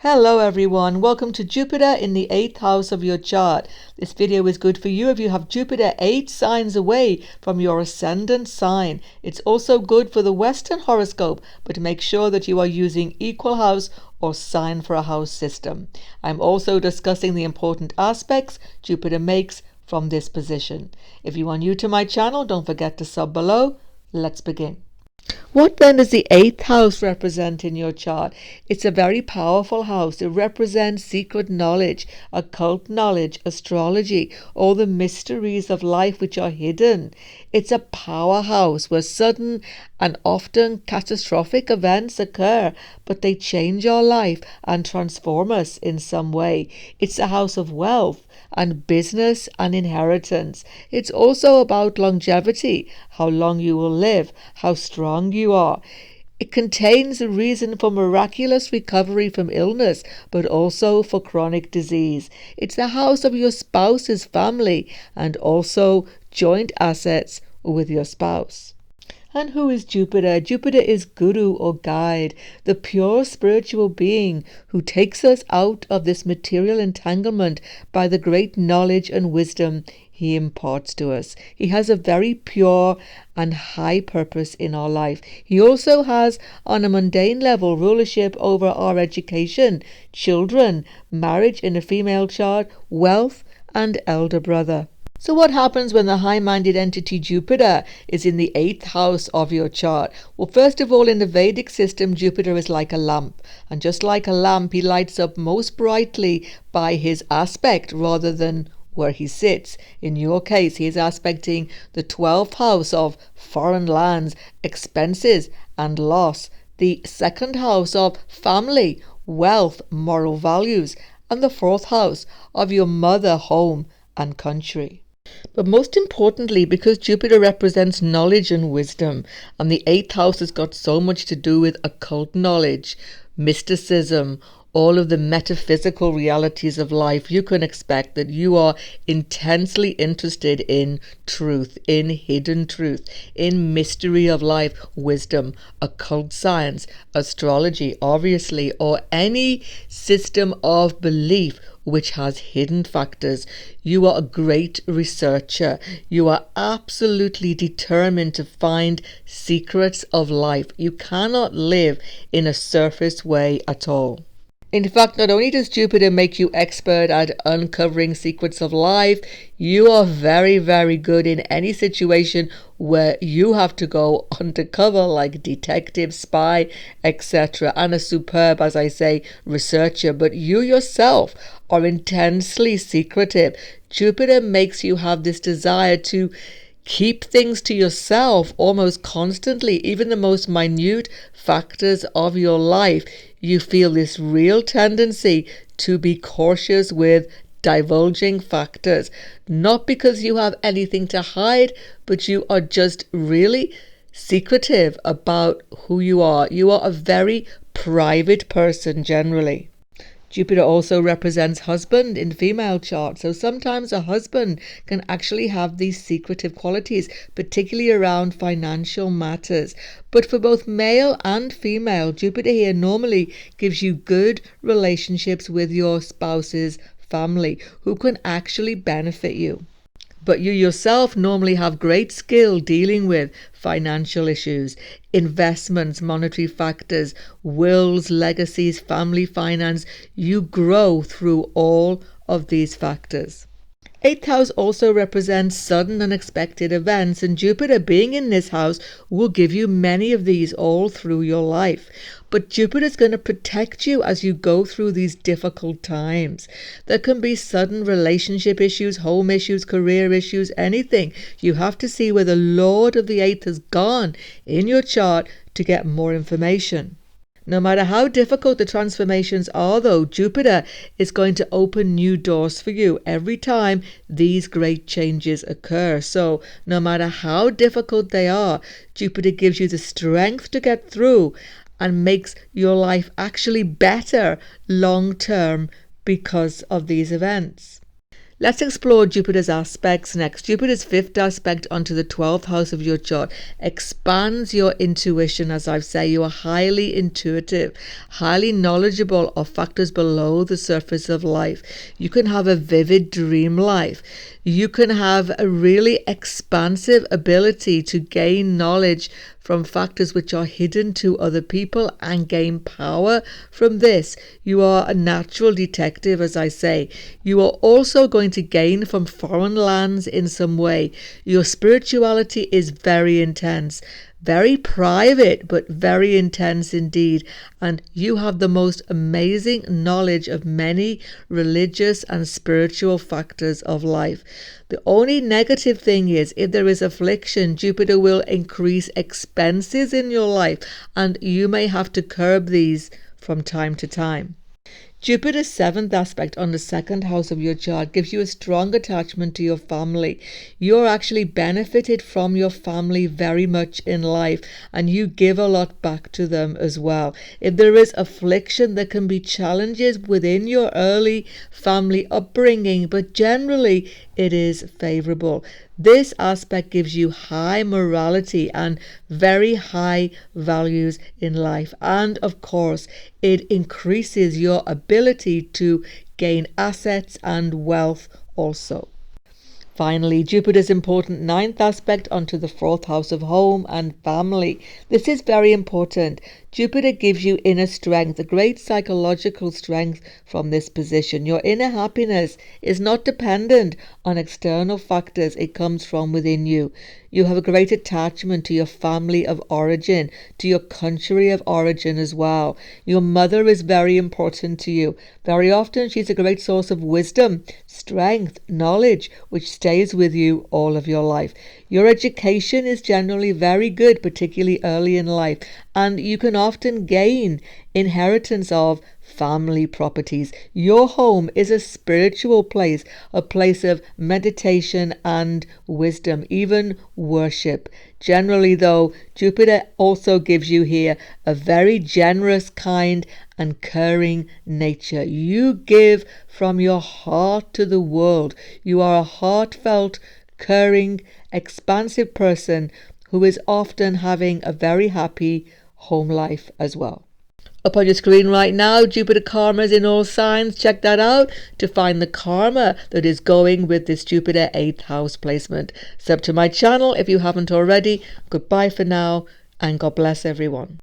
Hello everyone, welcome to Jupiter in the 8th house of your chart. This video is good for you if you have Jupiter 8 signs away from your ascendant sign. It's also good for the Western horoscope, but make sure that you are using equal house or sign for a house system. I'm also discussing the important aspects Jupiter makes from this position. If you are new to my channel, don't forget to sub below. Let's begin. What then does the 8th house represent in your chart? It's a very powerful house. It represents secret knowledge, occult knowledge, astrology, all the mysteries of life which are hidden. It's a powerhouse where sudden and often catastrophic events occur, but they change our life and transform us in some way. It's a house of wealth and business and inheritance. It's also about longevity, how long you will live, how strong you are. It contains a reason for miraculous recovery from illness, but also for chronic disease. It's the house of your spouse's family and also joint assets with your spouse. And who is Jupiter? Jupiter is Guru or guide, the pure spiritual being who takes us out of this material entanglement by the great knowledge and wisdom he imparts to us. He has a very pure and high purpose in our life. He also has, on a mundane level, rulership over our education, children, marriage in a female chart, wealth, and elder brother. So what happens when the high-minded entity Jupiter is in the 8th house of your chart? Well, first of all, in the Vedic system, Jupiter is like a lamp. And just like a lamp, he lights up most brightly by his aspect rather than where he sits. In your case, he is aspecting the 12th house of foreign lands, expenses, and loss, the 2nd house of family, wealth, moral values, and the 4th house of your mother, home, and country. But most importantly, because Jupiter represents knowledge and wisdom, and the 8th house has got so much to do with occult knowledge, mysticism, all of the metaphysical realities of life, you can expect that you are intensely interested in truth, in hidden truth, in mystery of life, wisdom, occult science, astrology, obviously, or any system of belief which has hidden factors. You are a great researcher. You are absolutely determined to find secrets of life. You cannot live in a surface way at all. In fact, not only does Jupiter make you expert at uncovering secrets of life, you are very, very good in any situation where you have to go undercover, like detective, spy, etc. And a superb, as I say, researcher. But you yourself are intensely secretive. Jupiter makes you have this desire to keep things to yourself almost constantly, even the most minute factors of your life. You feel this real tendency to be cautious with divulging factors, not because you have anything to hide, but you are just really secretive about who you are. You are a very private person generally. Jupiter also represents husband in female charts, so sometimes a husband can actually have these secretive qualities, particularly around financial matters. But for both male and female, Jupiter here normally gives you good relationships with your spouse's family who can actually benefit you. But you yourself normally have great skill dealing with financial issues, investments, monetary factors, wills, legacies, family finance. You grow through all of these factors. 8th house also represents sudden unexpected events, and Jupiter being in this house will give you many of these all through your life. But Jupiter is going to protect you as you go through these difficult times. There can be sudden relationship issues, home issues, career issues, anything. You have to see where the Lord of the 8th has gone in your chart to get more information. No matter how difficult the transformations are, though, Jupiter is going to open new doors for you every time these great changes occur. So no matter how difficult they are, Jupiter gives you the strength to get through and makes your life actually better long term because of these events. Let's explore Jupiter's aspects next. Jupiter's fifth aspect onto the 12th house of your chart expands your intuition. As I've said, you are highly intuitive, highly knowledgeable of factors below the surface of life. You can have a vivid dream life. You can have a really expansive ability to gain knowledge from factors which are hidden to other people and gain power from this. You are a natural detective, as I say. You are also going to gain from foreign lands in some way. Your spirituality is very intense, very private, but very intense indeed. And you have the most amazing knowledge of many religious and spiritual factors of life. The only negative thing is, if there is affliction, Jupiter will increase expenses in your life, and you may have to curb these from time to time. Jupiter's seventh aspect on the second house of your chart gives you a strong attachment to your family. You're actually benefited from your family very much in life, and you give a lot back to them as well. If there is affliction, there can be challenges within your early family upbringing, but generally it is favorable. This aspect gives you high morality and very high values in life. And of course, it increases your ability to gain assets and wealth also. Finally, Jupiter's important ninth aspect onto the fourth house of home and family. This is very important. Jupiter gives you inner strength, a great psychological strength from this position. Your inner happiness is not dependent on external factors. It comes from within you. You have a great attachment to your family of origin, to your country of origin as well. Your mother is very important to you. Very often she's a great source of wisdom, strength, knowledge, which stays with you all of your life. Your education is generally very good, particularly early in life, and you can often gain inheritance of family properties. Your home is a spiritual place, a place of meditation and wisdom, even worship. Generally, though, Jupiter also gives you here a very generous, kind and caring nature. You give from your heart to the world. You are a heartfelt, caring, expansive person who is often having a very happy home life as well. Up on your screen right now, Jupiter karma is in all signs. Check that out to find the karma that is going with this Jupiter 8th house placement. Sub to my channel if you haven't already. Goodbye for now, and God bless everyone.